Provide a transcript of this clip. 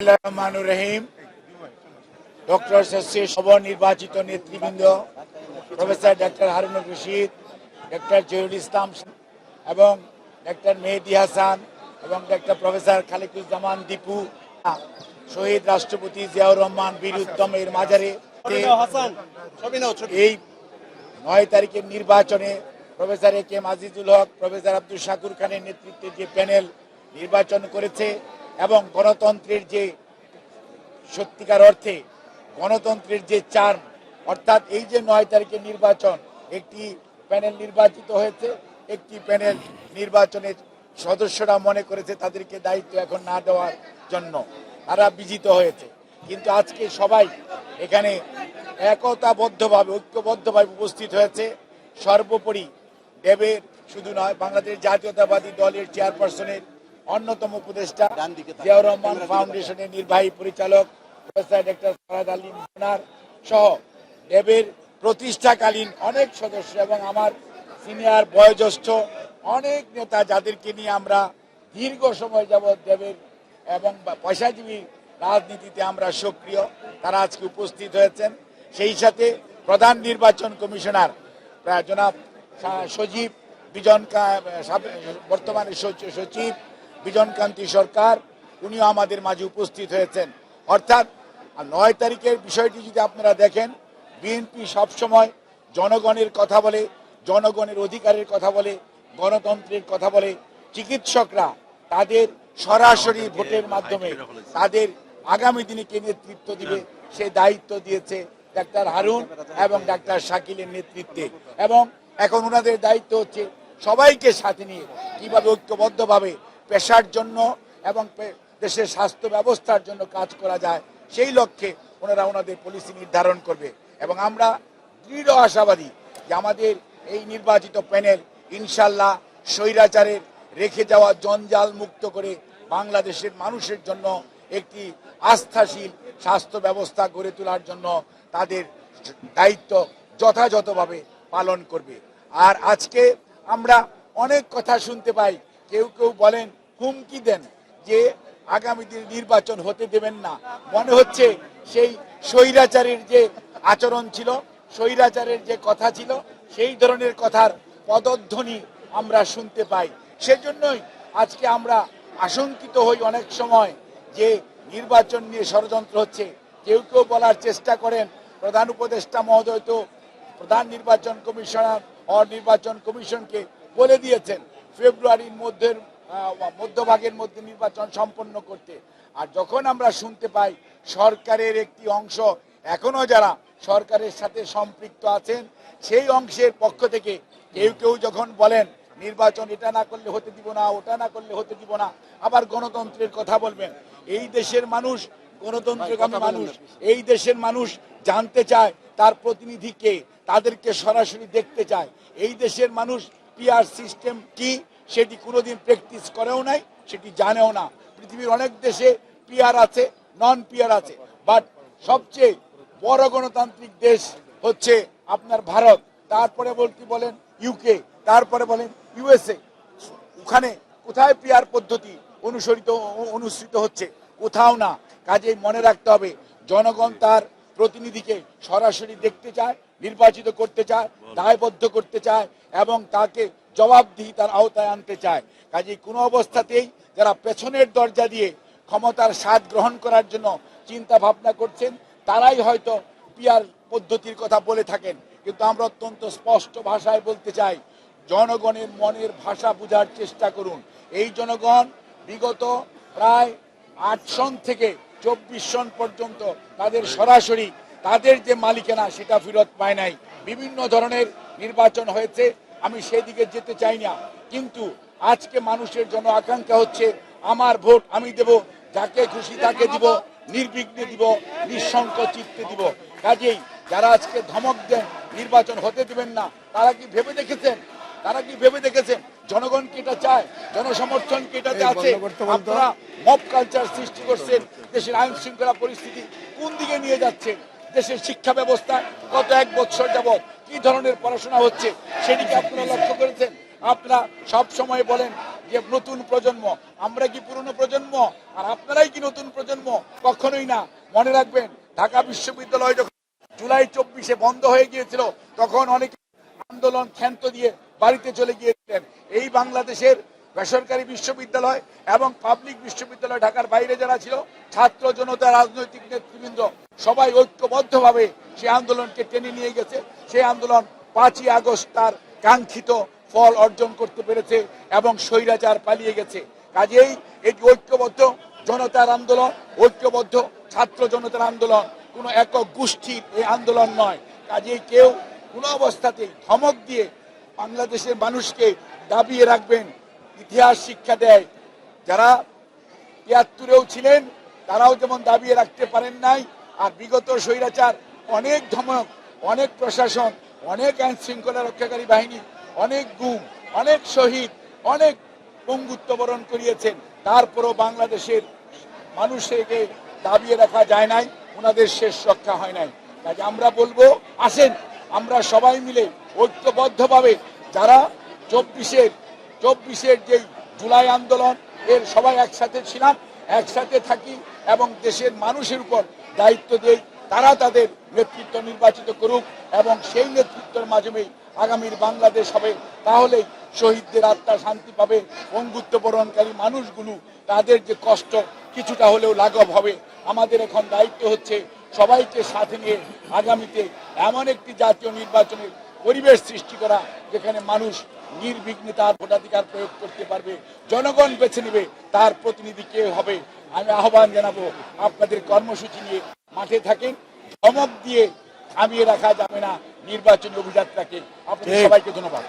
রহমানুর রহিম। ডক্টর শেষে নির্বাচিত নেতৃবৃন্দ professor doctor Harunur Rashid, doctor Zahirul Islam এবং ডক্টর মেহেদি হাসান এবং ডক্টর প্রফেসর খালিকুজ্জামান দীপু, শহীদ রাষ্ট্রপতি জিয়াউর রহমান বীর উত্তম এর মাজারে এই 9 তারিখের নির্বাচনে professor A K M Azizul Haque, professor Abdul Shakoor খানের নেতৃত্বে যে প্যানেল নির্বাচন করেছে এবং গণতন্ত্রের যে সত্যিকার অর্থে গণতন্ত্রের যে চার্ম, অর্থাৎ এই যে 9 তারিখের নির্বাচন, একটি প্যানেল নির্বাচিত হয়েছে, একটি প্যানেল নির্বাচনের সদস্যরা মনে করেছে তাদেরকে দায়িত্ব এখন না দেওয়ার জন্য তারা বিজিত হয়েছে। কিন্তু আজকে সবাই এখানে একতাবদ্ধভাবে ঐক্যবদ্ধভাবে উপস্থিত হয়েছে। সর্বোপরি দেবের শুধু নয়, বাংলাদেশ জাতীয়তাবাদী দলের চেয়ারপারসনের অন্যতম উপদেষ্টা, জিয়াউর রহমান ফাউন্ডেশনের নির্বাহী পরিচালক প্রফেসর ডক্টর ফরহাদ আলী মোনার সহ দেবের প্রতিষ্ঠাকালীন অনেক সদস্য এবং আমার সিনিয়র বয়োজ্যেষ্ঠ অনেক নেতা, যাদেরকে নিয়ে আমরা দীর্ঘ সময় যাবৎ দেবের এবং পয়সাজীবী রাজনীতিতে আমরা সক্রিয়, তারা আজকে উপস্থিত হয়েছেন। সেই সাথে প্রধান নির্বাচন কমিশনার জনাব সচিব বিজন, বর্তমানে সচিব বিজন কান্তি সরকার, উনিও আমাদের মাঝে উপস্থিত হয়েছেন। অর্থাৎ 9 তারিখের বিষয়টি যদি আপনারা দেখেন, বিএনপি সবসময় জনগণের কথা বলে, জনগণের অধিকারের কথা বলে, গণতন্ত্রের কথা বলে। চিকিৎসকরা তাদের সরাসরি ভোটের মাধ্যমে তাদের আগামী দিনে কে নেতৃত্ব দিবে সে দায়িত্ব দিয়েছে ডাক্তার হারুন এবং ডাক্তার শাকিলের নেতৃত্বে, এবং এখন ওনাদের দায়িত্ব হচ্ছে সবাইকে সাথে নিয়ে কিভাবে ঐক্যবদ্ধভাবে পেশার জন্য এবং দেশের স্বাস্থ্য ব্যবস্থার জন্য কাজ করা যায়, সেই লক্ষ্যে ওনারা ওনাদের পলিসি নির্ধারণ করবে। এবং আমরা দৃঢ় আশাবাদী যে আমাদের এই নির্বাচিত প্যানেল ইনশাল্লাহ স্বৈরাচারের রেখে যাওয়া জঞ্জাল মুক্ত করে বাংলাদেশের মানুষের জন্য একটি আস্থাশীল স্বাস্থ্য ব্যবস্থা গড়ে তোলার জন্য তাদের দায়িত্ব যথাযথভাবে পালন করবে। আর আজকে আমরা অনেক কথা শুনতে পাই, কেউ কেউ বলেন, হুমকি দেন যে আগামী দিনে নির্বাচন হতে দেবেন না। মনে হচ্ছে সেই স্বৈরাচারের যে আচরণ ছিল, স্বৈরাচারের যে কথা ছিল, সেই ধরনের কথার পদধ্বনি আমরা শুনতে পাই। সেজন্যই আজকে আমরা আশঙ্কিত হই অনেক সময় যে নির্বাচন নিয়ে ষড়যন্ত্র হচ্ছে। কেউ কেউ বলার চেষ্টা করেন, প্রধান উপদেষ্টা মহোদয় তো প্রধান নির্বাচন কমিশনার ও নির্বাচন কমিশনকে বলে দিয়েছেন ফেব্রুয়ারির মধ্যভাগের মধ্যে নির্বাচন সম্পন্ন করতে। আর যখন আমরা শুনতে পাই সরকারের একটি অংশ এখনো যারা সরকারের সাথে সম্পৃক্ত আছেন, সেই অংশের পক্ষ থেকে কেউ কেউ যখন বলেন নির্বাচন এটা না করলে হতে দিব না, ওটা না করলে হতে দিব না, আবার গণতন্ত্রের কথা বলবেন। এই দেশের মানুষ গণতন্ত্রকামী মানুষ, এই দেশের মানুষ জানতে চায় তার প্রতিনিধিকে, তাদেরকে সরাসরি দেখতে চায়। এই দেশের মানুষ পিআর সিস্টেম কি সেটি কোনোদিন প্র্যাকটিস করেও নাই, সেটি জানেও না। পৃথিবীর অনেক দেশে পিআর আছে, নন পিআর আছে, বাট সবচেয়ে বড় গণতান্ত্রিক দেশ হচ্ছে আপনার ভারত, তারপরে বলেন ইউকে, তারপরে বলেন ইউএসএ। ওখানে কোথায় পিআর পদ্ধতি অনুসৃত হচ্ছে? কোথাও না। কাজেই মনে রাখতে হবে, জনগণ তার প্রতিনিধিকে সরাসরি দেখতে চায়, নির্বাচিত করতে চায়, দায়বদ্ধ করতে চায় এবং তাকে জবাবদিহি তার আওতায় আনতে চায়। কাজেই কোনো অবস্থাতেই যারা পেছনের দরজা দিয়ে ক্ষমতার স্বাদ গ্রহণ করার জন্য চিন্তা ভাবনা করছেন, তারাই হয়তো পিআর পদ্ধতির কথা বলে থাকেন। কিন্তু আমরা অত্যন্ত স্পষ্ট ভাষায় বলতে চাই, জনগণের মনের ভাষা বোঝার চেষ্টা করুন। এই জনগণ বিগত প্রায় 8 সন থেকে 24 সন পর্যন্ত তাদের সরাসরি তাদের যে মালিকানা সেটা ফেরত পায় নাই। বিভিন্ন ধরনের নির্বাচন হয়েছে, আমি সেদিকে যেতে চাই না, কিন্তু আজকে মানুষের জন্য আকাঙ্ক্ষা হচ্ছে আমার ভোট আমি দেব, যাকে খুশি তাকে দিব, নির্বিঘ্নে দিব, নিঃসংকোচ চিত্তে দিব। কাজেই যারা আজকে ধমক দেন নির্বাচন হতে দেবেন না, তারা কি ভেবে দেখেছেন জনগণ কি এটা চায়? জনসমর্থন কি এটাতে আছে? আপনারা মব কালচার সৃষ্টি করছেন, দেশের আইন শৃঙ্খলা পরিস্থিতি কোন দিকে নিয়ে যাচ্ছে, দেশের শিক্ষা ব্যবস্থা গত 1 বছর যাবৎ কি ধরনের পড়াশোনা হচ্ছে সেদিকে আপনারা লক্ষ্য করেছেন? আপনারা সব সময় বলেন যে নতুন প্রজন্ম। আমরা কি পুরনো প্রজন্ম আর আপনারাই কি নতুন প্রজন্ম? কখনোই না। মনে রাখবেন, ঢাকা বিশ্ববিদ্যালয় যখন জুলাই 24-এ বন্ধ হয়ে গিয়েছিল, তখন অনেকে আন্দোলন ক্ষান্ত দিয়ে বাড়িতে চলে গিয়েছিলেন। এই বাংলাদেশের বেসরকারি বিশ্ববিদ্যালয় এবং পাবলিক বিশ্ববিদ্যালয় ঢাকার বাইরে যারা ছিল, ছাত্র জনতা, রাজনৈতিক নেতৃবৃন্দ সবাই ঐক্যবদ্ধভাবে সেই আন্দোলনকে টেনে নিয়ে গেছে। সেই আন্দোলন 5ই আগস্ট তার কাঙ্ক্ষিত ফল অর্জন করতে পেরেছে এবং স্বৈরাচার পালিয়ে গেছে। কাজেই এটি ঐক্যবদ্ধ জনতার আন্দোলন, ঐক্যবদ্ধ ছাত্র জনতার আন্দোলন, কোনো একক গোষ্ঠীর এই আন্দোলন নয়। কাজেই কেউ কোনো অবস্থাতেই ধমক দিয়ে বাংলাদেশের মানুষকে দাবিয়ে রাখবেন। ইতিহাস শিক্ষা দেয়, যারা ৭৩-এও ছিলেন তারাও যেমন দাবিয়ে রাখতে পারেন নাই, আর বিগত স্বৈরাচার অনেক ধমক, অনেক প্রশাসন, অনেক আইন শৃঙ্খলা রক্ষাকারী বাহিনী, অনেক গুম, অনেক শহীদ, অনেক পঙ্গুত্ব বরণ করিয়েছেন। তারপরও বাংলাদেশের মানুষকে দাবিয়ে রাখা যায় নাই, ওনাদের শেষ রক্ষা হয় নাই। কাজে আমরা বলবো, আসেন আমরা সবাই মিলে ঐক্যবদ্ধভাবে যারা 24-এর যেই জুলাই আন্দোলন, এর সবাই একসাথে ছিলাম, একসাথে থাকি এবং দেশের মানুষের উপর দায়িত্ব দেই, তারা তাদের নেতৃত্ব নির্বাচিত করুক এবং সেই নেতৃত্বের মাধ্যমে আগামীর বাংলাদেশ হবে। তাহলেই শহীদদের আত্মা শান্তি পাবে, পঙ্গুত্ব বরণকারী মানুষগুলো তাদের যে কষ্ট কিছুটা হলেও লাঘব হবে। আমাদের এখন দায়িত্ব হচ্ছে সবাইকে সাথে নিয়ে আগামীতে এমন একটি জাতীয় নির্বাচনের পরিবেশ সৃষ্টি করা যেখানে মানুষ নির্বিঘ্নে তার ভোটাধিকার প্রয়োগ করতে পারবে। জনগণ বেছে নেবে তার প্রতিনিধি কে হবে। আমি আহ্বান জানাবো, আপনাদের কর্মসূচি নিয়ে মাঠে থাকেন, ধমক দিয়ে থামিয়ে রাখা যাবে না নির্বাচনী অভিযাত্রাকে। আপনাদের সবাইকে ধন্যবাদ।